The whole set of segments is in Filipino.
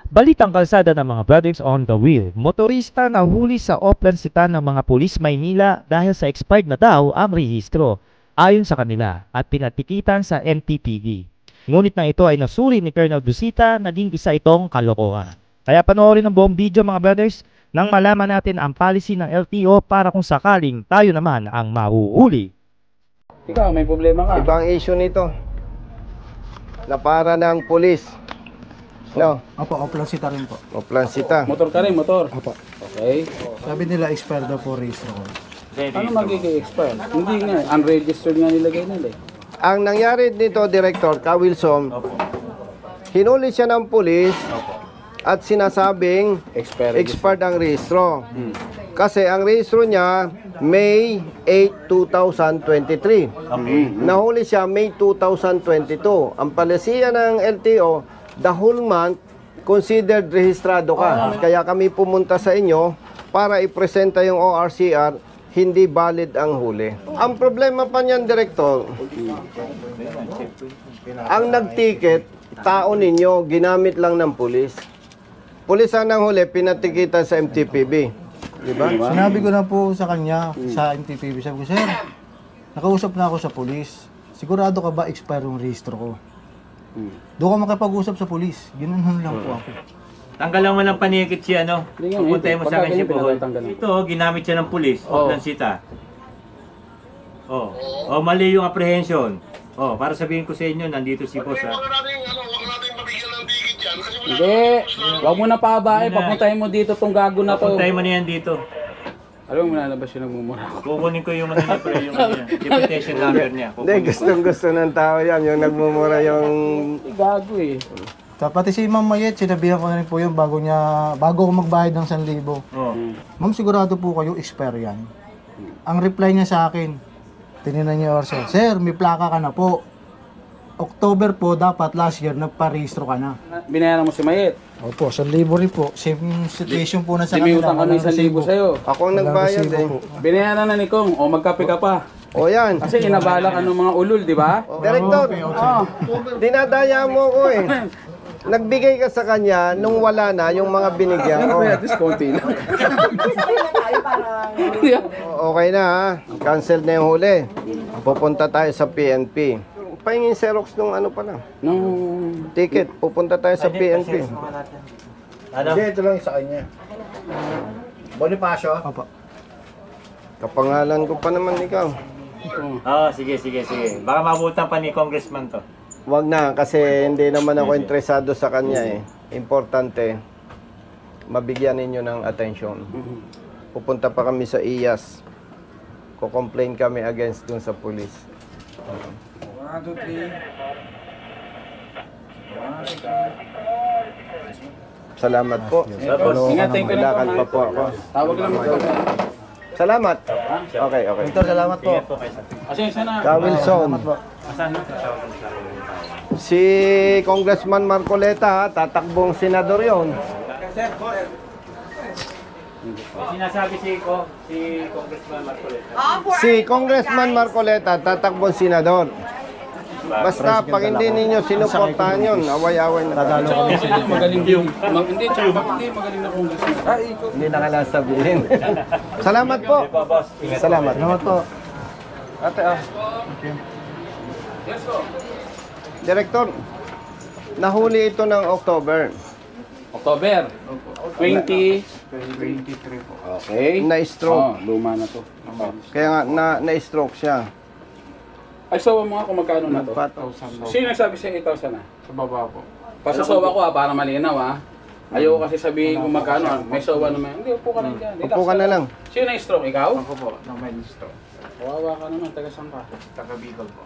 Balitang kalsada ng mga brothers on the wheel. Motorista na huli sa oplansitan ng mga pulis Maynila dahil sa expired na daw ang rehistro, ayon sa kanila, at pinatikitan sa NTPD. Ngunit na ito ay nasuri ni Colonel Busita, naging isa itong kalokohan. Kaya panoorin ang buong video mga brothers nang malaman natin ang policy ng LTO para kung sakaling tayo naman ang mahuhuli. Ikaw, may problema ka? Ibang issue nito na para ng pulis. No? Opo, oplansita rin po. O plansita. Motor ka rin, motor? Opo. Okay. Sabi nila expired daw po registro ko. Ano magiging expire? Hindi nga, unregistered nga nilagay nila eh. Ang nangyari dito, Director Ka Wilson, hinuli siya ng pulis at sinasabing expired ang rehistro. Kasi ang rehistro niya, May 8, 2023. Nahuli siya May 2022. Ang palisiya ng LTO, the whole month, considered rehistrado ka. Kaya kami pumunta sa inyo para ipresenta yung ORCR, hindi valid ang huli. Ang problema pa niyan, Director, ang nagticket, tao ninyo, ginamit lang ng pulis. Pulis ang huli, pinatikitan sa MTPB. Diba? Sinabi ko na po sa kanya, sa NTPB, sabi ko, sir, nakausap na ako sa pulis. Sigurado ka ba expire yung registro ko? Doon ka makipag-usap sa pulis. Ginanon lang po ako. Tanggalan mo ng panikit siya, ano? Pupuntahin mo sa akin si Bohol. Pagkaganyan, Ito, ginamit siya ng pulis. O, lansita. O, mali yung apprehension. O, para sabihin ko sa inyo, nandito si boss, ha? Hindi. Huwag mo na pabae. Papuntahin mo dito tong gago na to. Pupuntahin mo na yan dito. Alam mo, manalabas yung nagmumura ko. Kukunin ko yung manila pre, yung deputation number niya. Hindi, gustong-gusto ng tao yan, yung nagmumura yung... Gago eh. Pati si Ma'am Mayet, sinabihan ko na rin po yun bago ako magbayad ng 1,000. Oh. Ma'am, sigurado po kayo expire yan. Ang reply niya sa akin, tininan niya or sir, may plaka ka na po. October po, dapat last year, nagpa-registro ka na. Binayaran mo si Mayet. Opo, 1,000 rin po. Same situation po na sa May kanila. utang kami 1,000 sa'yo. Ako ang nagbayad eh. Binayaran na ni Kong. O magkape ka pa. O yan. Kasi inabala ka ng mga ulul, di ba? Director, dinadaya mo ko eh. Nagbigay ka sa kanya nung wala na yung mga binigyan ko. At least konti lang. Okay na ha. Cancel na yung huli. Pupunta tayo sa PNP. Pahingin Xerox nung ano pa lang. Nung Ticket. Pupunta tayo sa PNP. Ano? Hindi, ito lang sa kanya. Bonifacio? Opo. Kapangalan ko pa naman ikaw. Sige. Baka mabutan pa ni congressman to. Wag na kasi hindi naman ako interesado sa kanya eh. Importante, mabigyan ninyo ng attention. Pupunta pa kami sa IAS. Ko-complain kami against dun sa police. 1, 2, 3. Salamat po. Ingatin ko na Lakad pa po ako. Tawag lang mo. Salamat. Okay. Victor, salamat po. Asensya na. Ka Wilson. Si Congressman Marcoleta, tatakbong senador yon. Sinasabi si congressman Marcoleta. Si Congressman Marcoleta, tatakbong senador. Basta pag hindi ninyo sinuportahan yun, away-away na tayo. Magaling yung hindi magaling na congressman. Hindi na kailangan sabihin. Salamat po. Salamat. Salamat po. Ate, Director, nahuli ito ng October. October 20. 23 po. Okay. Na-stroke. Luma na to. Kaya nga, na-stroke siya. Ay, sawa mo nga kung magkano na to. Sino nagsabi sa'yo 8,000 na? Sa baba po. Pasasawa ko para malinaw Ayoko kasi sabihin kung magkano. May sawa naman. Hindi, upo ka lang dyan. Upo ka na lang. Sino na-stroke? Ikaw? Ako po, na may listo. Kawawa ka naman. Taga saan ka? Taga Bicol po.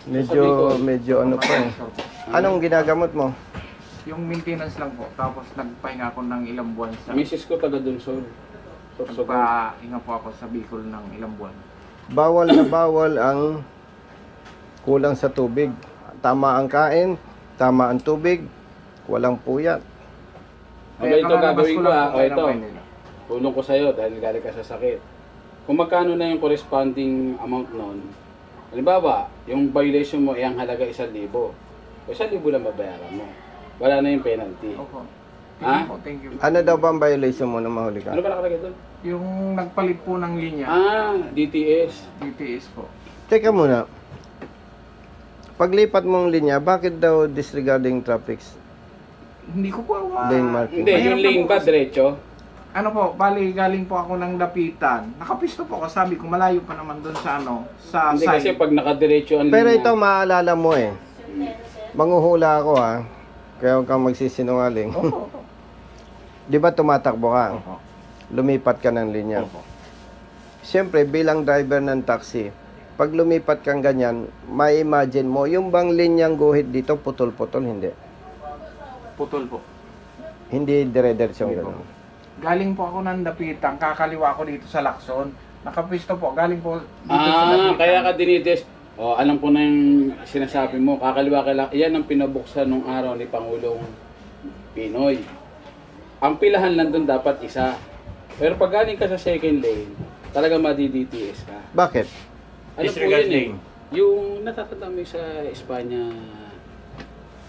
Medyo ano pa eh. Anong ginagamot mo? Yung maintenance lang po, tapos nagpahinga ako ng ilang buwan sa... Misis ko taga Dunsol. Nagpahinga po ako sa Bicol ng ilang buwan. Bawal na bawal ang kulang sa tubig. Tama ang kain, tama ang tubig, walang puyat. Aba, ito gagawin ko lang po kayo ng Ito. Maynila. Tulong ko sa'yo dahil galing ka sa sakit. Kung magkano na yung corresponding amount nun, halimbawa, yung violation mo ay ang halaga 1,000. O 1,000 lang babayaran mo. Wala na yung penalty. Opo. Ha? Po, thank you. Ano daw ba ang violation mo na mahuli ka? Ano ba nakalagay doon? Yung nagpalit po ng linya, DTS. DTS po. Teka muna. Paglipat mong linya, bakit daw disregarding traffics? Hindi ko po Lane marking. Hindi, yung lane ba, diretso? Ano po, bali galing po ako ng Dapitan. Nakapisto po ako, sabi ko malayo pa naman doon sa ano, sa Hindi kasi side. pag nakadiretso ang Pero linya. ito maalala mo eh. Manguhula ako ha. Kaya huwag kang magsisinungaling. Opo, opo. Di ba tumatakbo ka? Opo. Lumipat ka ng linya. Opo. Siyempre, bilang driver ng taxi, pag lumipat kang ganyan, may imagine mo, yung bang linyang guhit dito, putol-putol, hindi. Putol po. Hindi dire-diretsong gano'n. Galing po ako ng Dapitan, kakaliwa ako dito sa Lacson. Nakapisto po, galing po dito sa Dapitan. Kaya ka dinitis. Alam ko na yung sinasabi mo. Kakaliwa ka lang. Yan ang pinabuksan nung araw ni Pangulong Pinoy. Ang pilahan lang doon dapat isa. Pero pag galing ka sa second lane, talaga madi-DTS ka. Bakit? Ano po Disregard yun lane. Yung natatanda mo yung sa Espanya,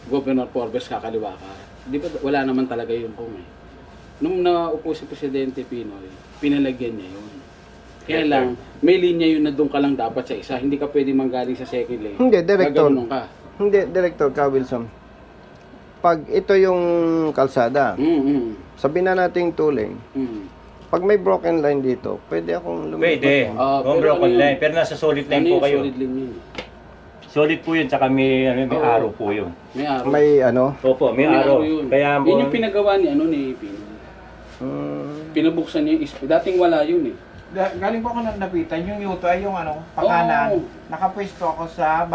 Governor Forbes kakaliwa ka. Di ba wala naman talaga yun po eh. Nung naupo si Presidente Pinoy, pinalagyan niya yun. Kaya lang, may linya yun na doon ka lang dapat sa isa. Hindi ka pwede manggaling sa second lane. Hindi, Director. Gaganon ka. Hindi, Director ka, Wilson. Pag ito yung kalsada, sabihin na natin 2 lane, pag may broken line dito, pwede akong lumipat. Pwede. Pero broken ano line. yun? Pero nasa solid line Ano po yung kayo. solid lane yun? Solid po yun, tsaka may Oo. araw po yun. May araw. May ano? Opo, may araw. yun. Kaya Yun yung pinagawa ni Pinoy. Pinabuksan niya yung dating wala yun eh. Galing po ako ng Dapitan, yung yuto ay yung ano, pakanan. Oo. Nakapwesto ako sa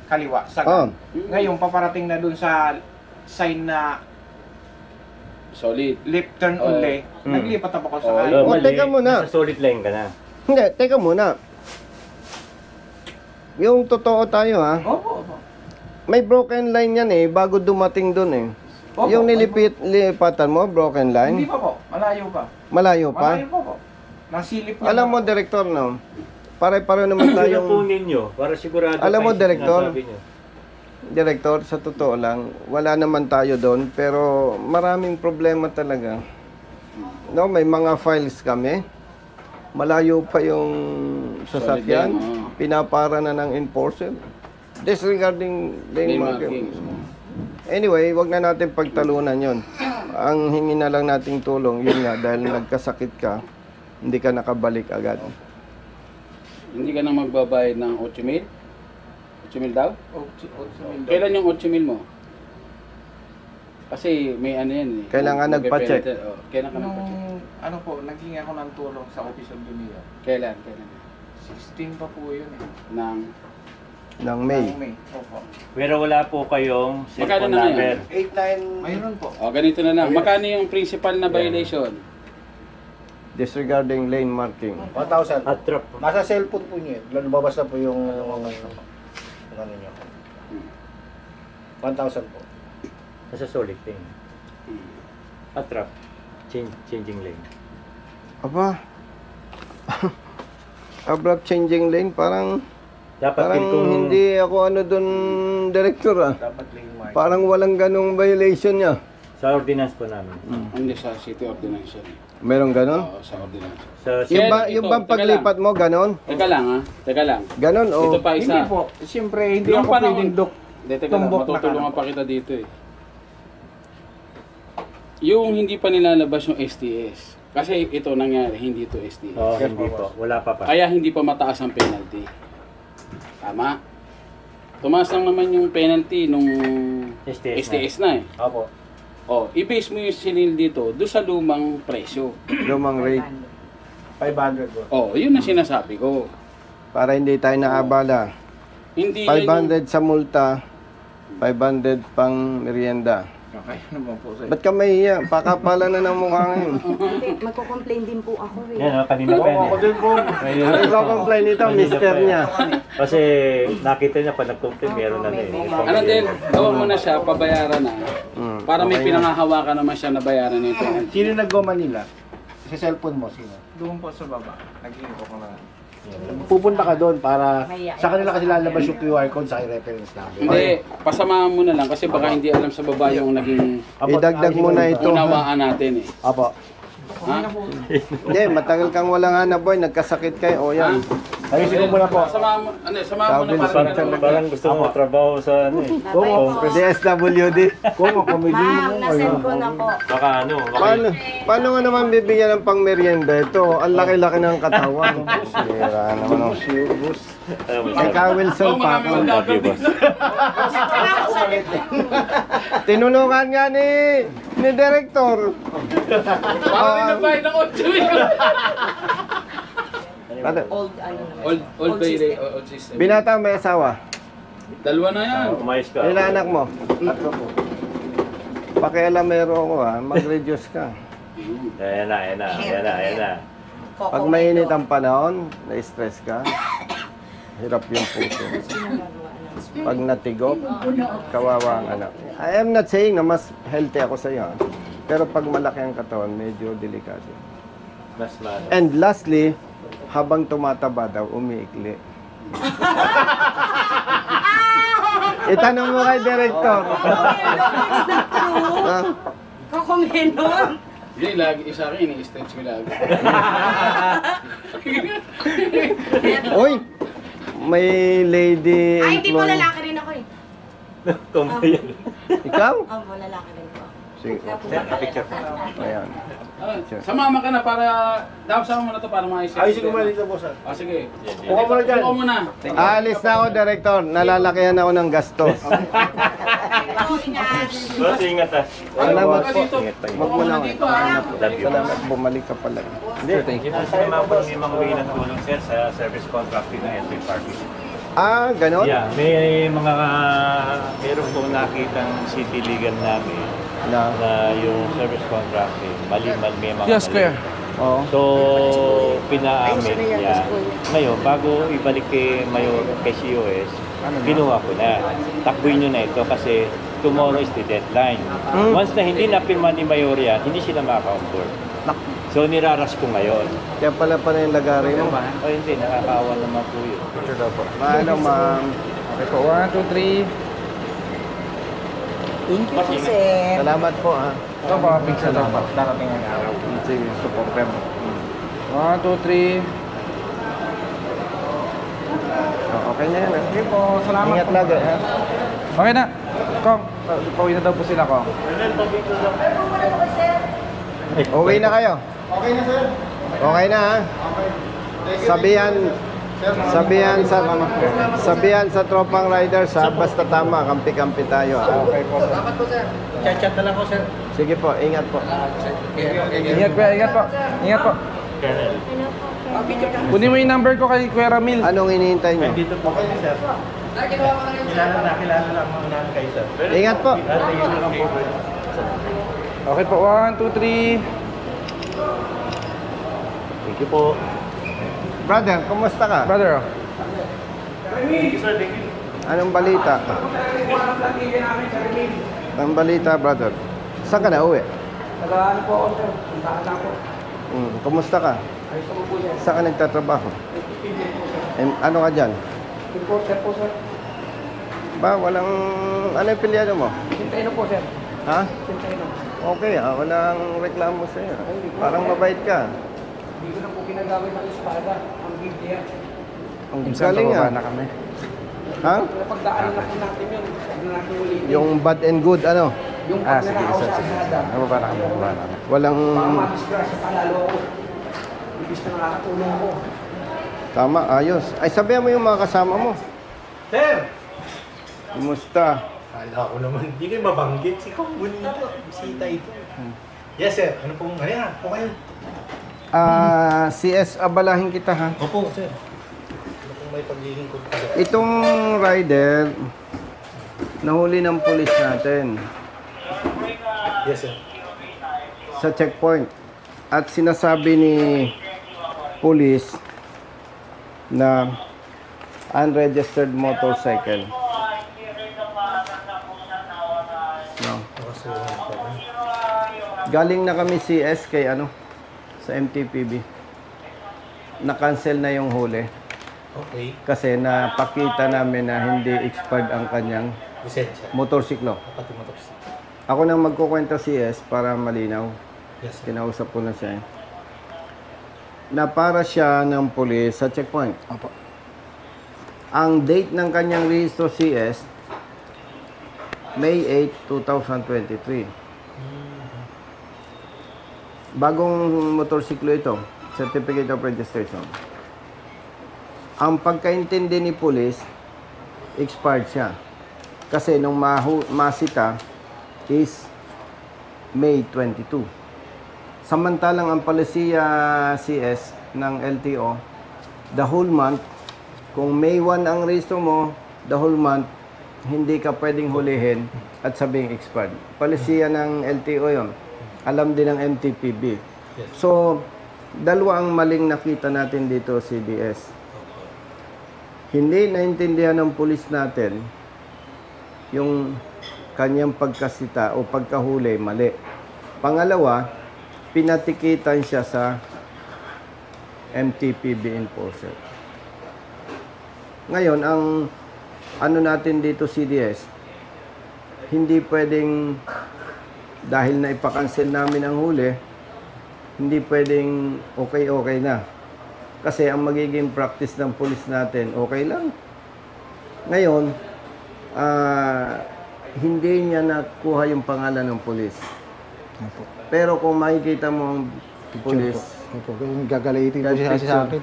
kaliwa, sa Oh. Ngayon, paparating na dun sa sign na Solid. left turn Oo. only. Naglipat ako sa Oo. kanan. Oh, teka muna. Nasa solid line ka na. Hindi, teka muna. Yung totoo tayo ha, Opo, opo. may broken line yan eh, bago dumating dun eh. Opo, Yung lipatan mo, broken Hindi line, pa po, malayo pa. malayo pa. Malayo pa po. Nasilip niya. Alam mo, Director, no? Pare-pareho naman Sino po tayong... ninyo? Para sigurado Alam mo, kayo sa Director, sinasabi niyo. Director, sa totoo lang, wala naman tayo doon, pero maraming problema talaga. No, may mga files kami. Malayo pa yung sasakyan. Solid yan, oo. Pinapara na ng enforcer. Disregarding lane Lane marking. marking. Anyway, wag na natin pagtalunan yon. Ang hingi na lang nating tulong, yun nga, dahil nagkasakit ka, hindi ka nakabalik agad. Hindi ka nang magbabayad ng 8,000? 8,000 daw? Kailan yung 8,000 mo? Kasi may ano yan eh. Kailangan nagpa-check. Kailan ka Nung, nagpa-check? ano po, naghingi ako ng tulong sa Office of the Mayor. Kailan? 16 pa po yun eh. Ng... Ng May. Ng May. Opo. Pero wala po kayong cellphone na number. ngayon? Mayroon po. Ganito na lang. Magkano yung principal na violation? Disregarding lane marking. 1,000. At trap. Nasa cellphone po niya. Lumabas na po yung ano niyo. 1,000 po. Nasa solid line. At trap. Changing lane. Aba. Abrupt changing lane, parang Dapat din kung... hindi ako ano doon, Director ah. Dapat lane mark. Parang walang ganong violation niya. Sa ordinance po namin. Hindi sa city ordinance. Meron ganon? Oo, sa ordinance. Sa Yung Yan, ba, yung ito, bang teka paglipat mo, ganon? Teka lang ha. Teka lang. Ganon o? Ito pa Hindi isa. po. Siyempre, hindi Yung ako panahon- pwedeng Hindi, teka lang. tumbok na Matutulungan kanan. pa kita dito eh. Yung hindi pa nilalabas yung STS. Kasi ito nangyari, hindi ito STS. Oh, hindi po. Wala pa pa. Kaya hindi pa mataas ang penalty. Tama? Tumaas lang naman yung penalty nung STS na eh. Opo. I-base mo yung sinil dito doon sa lumang presyo. Lumang rate. 500 po. Yun ang sinasabi ko. Para hindi tayo naabala. Hindi yan 500 sa multa, 500 pang merienda. Okay, ano ba po sa'yo? Ba't ka mahiya? Pakapala na ng mukha ngayon. Hindi, magko-complain din po ako eh. Yan, kanina pa yan. Ako din po. Ano yung complain nito? Mister niya. Kasi nakita niya pa nag-complain, meron na eh. Ano din, gawa mo na siya, pabayaran na. Para may Okay na. pinangahawakan naman siya na bayaran nito. Sino nag-go Manila? Sa cellphone mo, sino? Doon po sa baba. Naghingi ko na. Pupunta ka doon para sa kanila kasi lalabas yung QR code sa reference number. Hindi, pasamahan mo na lang kasi baka hindi alam sa baba yung naging Idagdag mo na ito. unawaan natin eh. Apo. Ha? Hindi, matagal kang walang hanap boy, nagkasakit kayo. O yan. Ayusin ko muna po. Samahan mo, samahan mo na Parang gusto mo trabaho sa ano eh. DSWD. Kung makomedy Ma'am, mo. nasend ko na po. Baka ano, Paano nga naman bibigyan ng pangmeryenda ito? Ang laki-laki ng katawan. Sira naman. Kay Ka Wilson pa ako. Tinulungan nga ni Director. Parang nagbayad ng 8 Old, ano naman. Old bay, old system. Binata may asawa. Dalawa na yan. umayos ka. Ilan anak mo? Pakialamero ako ha. Mag-reduce ka. Ayan na. Pag mainit ang panahon, na-stress ka, hirap yung puso. Pag natigop, kawawa ang anak. I am not saying na mas healthy ako sa iyo. Pero pag malaki ang katawan, medyo delikado. Mas man. And lastly, habang tumataba daw, umiikli. Itanong mo kay Director. Kakumenon. Hindi, lagi sa akin, ini-stretch ko lagi. Uy! May lady Ay, hindi po employee. lalaki rin ako eh. Tomboy yan. Ikaw? Opo, lalaki rin po ako. Sige. Picture. Ayan. Sumama ka na para, dapat sama mo na to para maayos. Ayusin ko muna dito, boss. Ah, sige. Buka mo na dyan. Buka mo na. Aalis na ako, Director. Nalalakihan ako ng gastos. Boss, ingat ah. Salamat po. Ingat tayo. Wag mo na ako. Love you. Salamat. Bumalik ka pala. Thank you. Kasi naman po may mga way ng tulong sir sa service contracting ng Edwin Parking. Ah, ganon? Yeah, may mga meron pong nakitang city legal namin Na. na yung service contracting mali-mali may mga Yes, Kuya. Oo. So, pinaamin niya. Ngayon, bago ibalik kay Mayor, kay COS, kinuha ko na. Takbuhin nyo na ito kasi tomorrow is the deadline. Once na hindi napirma ni Mayor yan, hindi sila makaka-onboard. So, niraras ko ngayon. Kaya pala yung lagari mo. O hindi, nakakaawa naman po yun. Paano, ma'am? Okay po, 1, 2, 3. Thank you po, sir. Salamat po, ha. Ito po, pizza daw po. Darating ang araw. Sige, supporter. 1, 2, 3. Okay na yan, ha? Okay po, salamat Ingat po. lagi, ha? Okay na. Kong, pauwi na daw po sila, Kong. Uwi na kayo. Okay na, ha? Sabihan sa tropang riders, ha? Basta tama, kampi-kampi tayo, ha? Okay po, sir. Chat-chat na lang po, sir. Sige po, ingat po. Ingat, Kuya. Ingat po. Ingat po. Kunin mo yung number ko kay Kuya Ramil. Anong hinihintay nyo? Dito po kayo, sir. Kilala lang mga kayo, sir. Ingat po. Okay po, 1, 2, 3. Thank you po. Brother, kumusta ka? Brother, oh. Anong balita? Anong balita, brother? Saan ka na uwi? Nag-ano po ako, sir. Puntahan na ako. Kumusta ka? Ayos ko po, sir. Saan ka nagtatrabaho? Ano ka dyan? Importer po, sir. Ba, walang... Ano yung pilyado mo? Sinteno po, sir. Ha? Sinteno. Okay, walang reklamo sa'yo. Parang mabait ka. Hindi ko na po ginagamit ang espada. Ang Biblia. Ang galing na kami. Ha? Napagdaanan na po natin yun. Huwag na natin ulitin. Yung bad and good, ano? Yung pagnanakaw sa asada. Nababa na kami. Walang... Baka madisgrasya pa lalo ako. Ibig na nakakatulong ako. Tama, ayos. Ay, sabihan mo yung mga kasama mo. Sir! Kumusta? Kala ko naman, hindi kayo mabanggit. Si Kong Bonita po, bisita ito. Yes, sir. Ano pong, ayan, po kayo. CS, abalahin kita, ha? Opo, sir. Ano pong may paglilingkod ka, sir? Itong rider, nahuli ng pulis natin Yes, sir. sa checkpoint. At sinasabi ni pulis na unregistered motorcycle. No. Galing na kami CS kay ano sa MTPB. Na-cancel na yung huli. Okay. Kasi napakita namin na hindi expired ang kanyang Lisensya. motorsiklo. Pati motorsiklo. Ako nang magkukwento CS para malinaw. Yes, sir. Kinausap ko na siya. Na para siya ng pulis sa checkpoint. Opo. Ang date ng kanyang rehistro CS, May 8, 2023. Bagong motorsiklo ito, Certificate of Registration. Ang pagkaintindi ni pulis, expired siya. Kasi nung masita is May 22. Samantalang ang palisiya CS ng LTO, the whole month, kung May 1 ang rehistro mo, the whole month, hindi ka pwedeng hulihin at sabing expired. Palisiya ng LTO yon. Alam din ng MTPB. So, dalawa ang maling nakita natin dito, CDS. Hindi naintindihan ng pulis natin yung kanyang pagkasita o pagkahuli, mali. Pangalawa, pinatikitan siya sa MTPB enforcer. Ngayon, ang ano natin dito CDS, hindi pwedeng, dahil na ipakancel namin ang huli, hindi pwedeng okay na. Kasi ang magiging practice ng pulis natin, okay lang. Ngayon, hindi niya nakuha yung pangalan ng pulis. Opo. Pero kung makikita mo ang pulis, Opo. Gagalitin po siya kasi sa akin.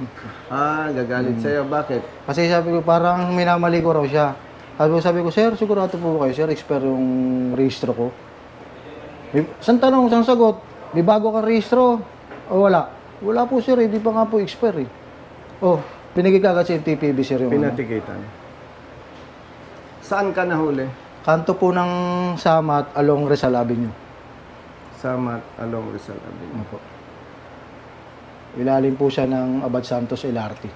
Gagalit sa'yo. Bakit? Kasi sabi ko, parang minamali ko raw siya. Sabi ko, sir, sigurado po kayo, sir, expire yung rehistro ko. Isang tanong, isang sagot, may bago kang rehistro o wala? Wala po, sir, hindi pa nga po expire eh. Oh, pinagkikagat sa MTPB, sir, yung Pinatikitan. Saan ka nahuli? kanto po ng Samat along Rizal Avenue. Samat along Rizal Avenue. Opo. Ilalim po siya ng Abad Santos LRT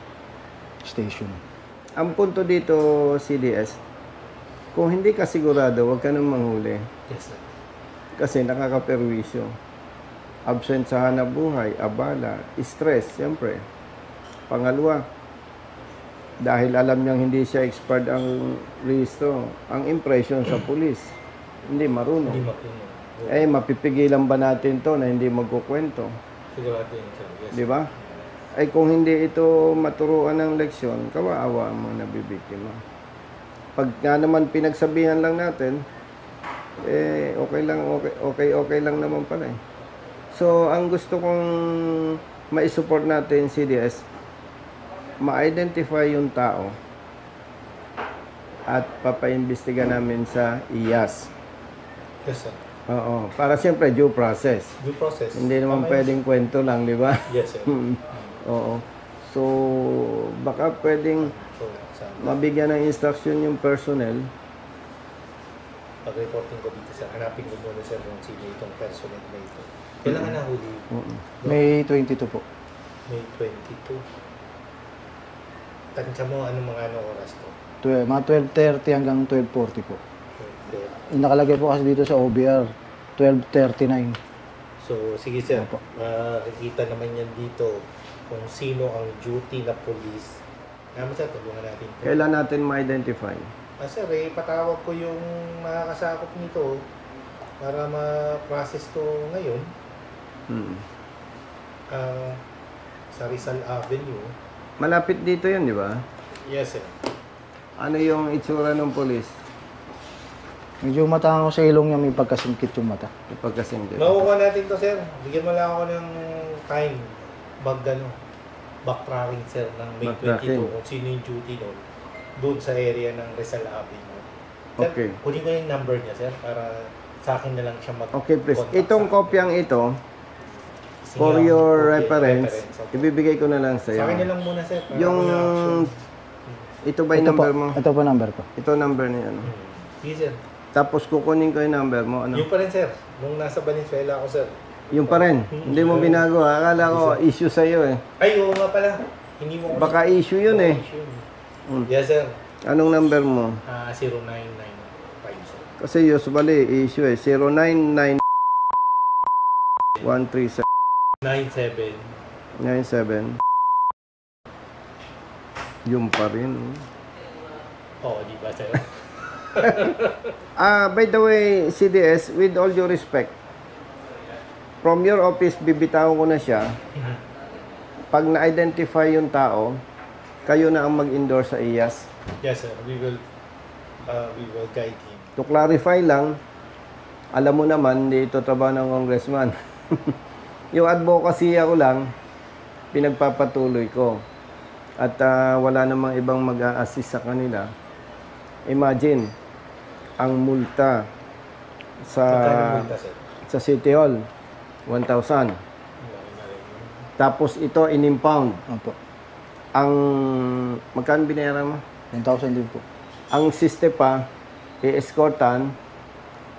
station. Ang punto dito, CDS, kung hindi ka sigurado, huwag ka nang manghuli. Yes, sir. Kasi nakakaperwisyo. Absent sa hanap buhay, abala, stress, siyempre. Pangalawa, dahil alam niyang hindi siya expired ang rehistro, ang impression sa pulis, hindi marunong. Hindi makuno. Eh, mapipigilan ba natin to na hindi magkukwento? Sigurado yun, sir. Yes. Di ba? Ay kung hindi ito maturuan ng leksyon, kawawa ang mga nabibiktima. Pag nga naman pinagsabihan lang natin, eh okay lang naman pala eh. So, ang gusto kong ma-support natin, CDS, ma-identify yung tao at papaimbestiga namin sa IAS. Yes, sir. Oo, para siyempre due process. Due process. Hindi naman Tama yun. pwedeng kwento lang, di ba? Yes, sir. Oo. So, baka pwedeng So, sa mabigyan ng instruction yung personnel. pag-reporting ko dito, sir, hanapin ko muna, sir, kung sino itong personal na ito. Kailangan na huli. May 22 po. May 22. Tansya mo, anong oras to? Mga 12:30 hanggang 12:40 po. Okay. Yung nakalagay po kasi dito sa OBR, 12:39. So, sige, sir. Opo. Makikita naman yan dito kung sino ang duty na police. Naman, sir, tulungan natin. Kailan natin ma-identify? Sir, patawag ko yung makakasakop nito para ma-process to ngayon. Sa Rizal Avenue. Malapit dito yun, di ba? Yes, sir. Ano yung itsura ng polis? Medyo matang ako sa ilong niya, may pagkasingkit yung mata. Ipagkasing dito. Makukuha natin to, sir. Bigyan mo lang ako ng time. Backtracking, sir, ng May Backtracking. 22. Kung sino yung duty nun. Doon sa area ng Rizal Avenue. Sir, Okay. kunin ko yung number niya, sir, para sa akin na lang siya Okay, please. mag-contact Itong sa akin. kopyang ito, Sige, for okay, your reference, okay. ibibigay ko na lang sa Sa akin na iyo. lang muna, sir. Para Yung, ako yung action. ito ba yung number mo? Ito po number ko. Ito number niya, ano? Sige, sir. Tapos kukunin ko yung number mo, ano? Yung pa rin, sir. Nung nasa Valenzuela ako, sir. Yung pa rin. Hindi mo binago, ha? Akala ko issue sa iyo eh. Ay, oo nga pala. Hindi mo Baka issue yun eh. Yes, sir. Anong number mo? 0995, sir. Kasi usually issue eh. 099 137 97 97 09 Yung pa rin. Oo, di ba sir? By the way, CDS, with all due respect, from your office, bibitawan ko na siya. Pag na-identify yung tao, kayo na ang mag-endorse sa IAS. Yes sir, we will guide him. To clarify lang, alam mo naman, hindi ito trabaho ng congressman. Yung advocacy ko lang, pinagpapatuloy ko. At wala namang ibang mag-a-assist sa kanila. Imagine, ang multa Magkano multa, sir? sa City Hall, 1,000. Tapos ito, in-impound. Opo. Ang, magkano binayaran mo? 1,000 din po. Ang system pa, i-escortan,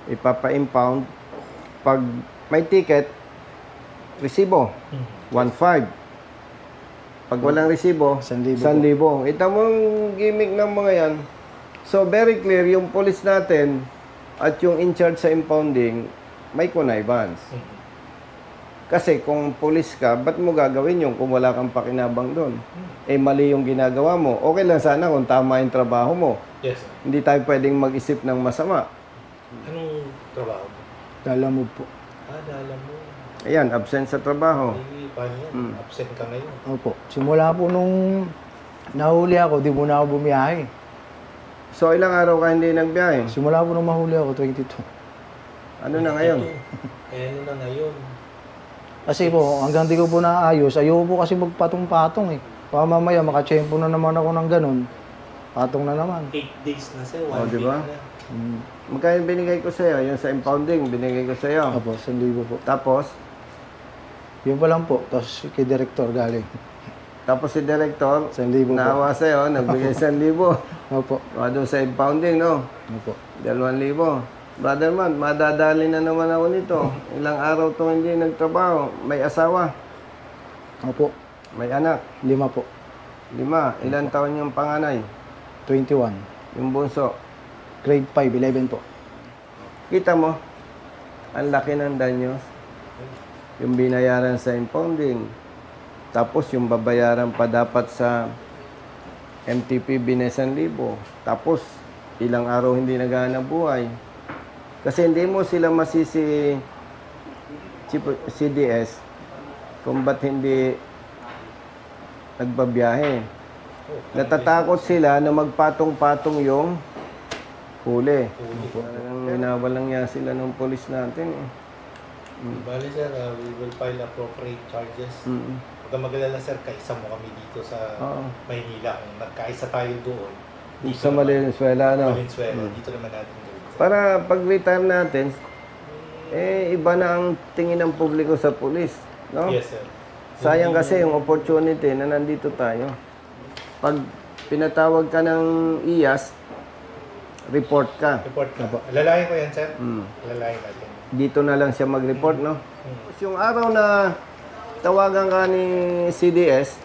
ipapa-impound. Pag may ticket, resibo, 1,500. Pag walang resibo, 1,000 1,000. Ito mong gimmick ng mga yan. So, very clear, yung police natin at yung in charge sa impounding, may connivance. Kasi kung police ka, ba't mo gagawin yung kung wala kang pakinabang doon? Eh, mali yung ginagawa mo. Okay lang sana kung tama yung trabaho mo. Yes sir. Hindi tayo pwedeng mag-isip ng masama. Anong trabaho mo? Lalamove po. Dala mo. Ayan, absent sa trabaho. Paano yan? Absent ka ngayon. Opo. Simula po nung nahuli ako, di muna ako bumiyahe. So, ilang araw ka hindi nagbiyahe? Simula po nung mahuli ako, 22. Ano na ngayon? Ano na ngayon? Kasi po, hanggang di ko po naayos, ayoko po kasi magpatong-patong eh. Baka mamaya, makachempo na naman ako ng ganun. Patong na naman. 8 days na sir, 1 Oh, week diba? na. Magkano binigay ko sa'yo? Yung sa impounding, binigay ko sa'yo. Opo, 1,000 po. Tapos, Yun pa lang po. Tapos kay director galing. tapos si director, 1,000 po. naawa sa'yo, nagbigay 1,000. Opo. Doon sa impounding, no? Opo. 2,000. Brother man, madadali na naman ako nito. Ilang araw itong hindi nagtrabaho. May asawa, Opo. may anak, 5 po. 5. Ilang taon yung panganay? 21. Yung bunso. Grade 5, 11 po. Kita mo, ang laki ng danyos. Yung binayaran sa impounding. Tapos yung babayaran pa dapat sa MTP binesan libo. Tapos ilang araw hindi naghahanap buhay. Kasi hindi mo sila masisi CDS kung ba't hindi nagbabiyahe. Natatakot sila na magpatong-patong yung huli. Winawalang niya sila ng polis natin. Bali sir, we will file appropriate charges. Huwag kang mag-alala sir, kaisa mo kami dito sa Maynila. Kung nagkaisa tayo doon, dito Sa Valenzuela, no? Valenzuela, dito naman natin doon. Para pag-retire natin, eh, iba na ang tingin ng publiko sa pulis, no? Yes sir. Sayang kasi yung opportunity na nandito tayo. Pag pinatawag ka ng IAS, report ka. Report ka. Alalahin ko yan sir. Alalahin natin. Dito na lang siya mag-report, no? Yung araw na tawagan ka ni CDS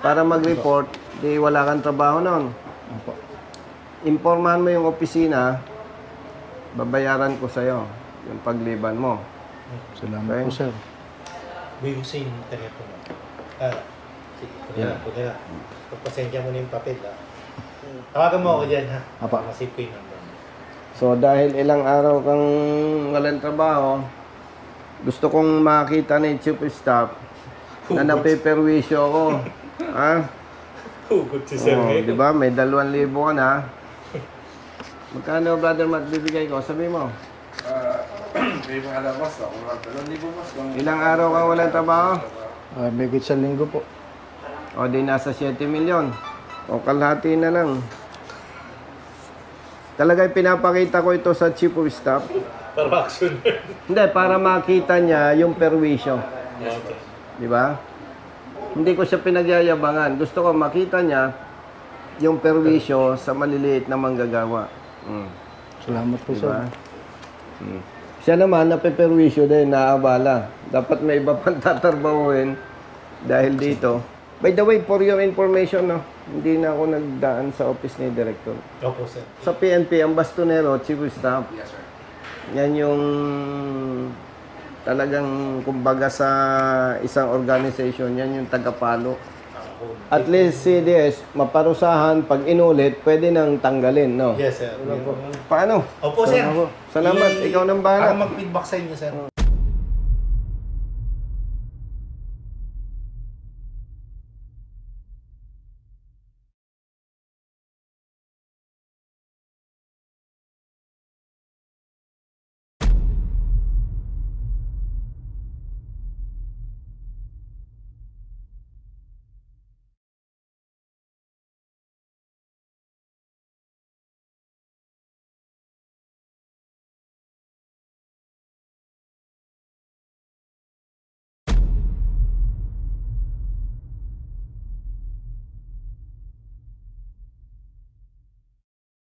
para mag-report, di wala kang trabaho noon. Impormahan mo yung opisina, babayaran ko sa'yo yung pagliban mo. Salamat po, sir. Buyusin yung telepono. Sige, pwede na. Pagpasensya mo na yung papel, ha? Tawagan mo ako dyan, ha? Apa. Masave ko yung number. So, dahil ilang araw kang walang trabaho, gusto kong makita ni Chief of Staff na napeperwisyo ako. Ha? Hugot si Sir. Di ba? May 2,000 ka na. Magkano, Brother Matt, bibigay ko? Sabi mo. May mga labas ako. 2,000 mas. Ilang araw kang walang trabaho? May sa linggo po. O, di nasa 7 milyon. O, kalahati na lang. Talagang pinapakita ko ito sa Chief of Staff. Para action. Hindi, para makita niya yung perwisyo. Di ba? Hindi ko siya pinagyayabangan. Gusto ko makita niya yung perwisyo sa maliliit na manggagawa. Salamat po, sir. Diba? Siya naman, napeperwisyo din, naabala. Dapat may iba pang tatarbahuin dahil dito. By the way, for your information, no, hindi na ako nagdaan sa office ni Director. Opo, sir. Sa PNP, ang bastonero, Chief of Staff, Yes, sir. yan yung talagang kumbaga sa isang organization, yan yung tagapalo. At least CDS, maparusahan, pag inulit, pwede nang tanggalin, no? Yes, sir. Paano? Opo, sir. Salamat, ikaw nang bahala. Ako mag-feedback sa inyo, sir.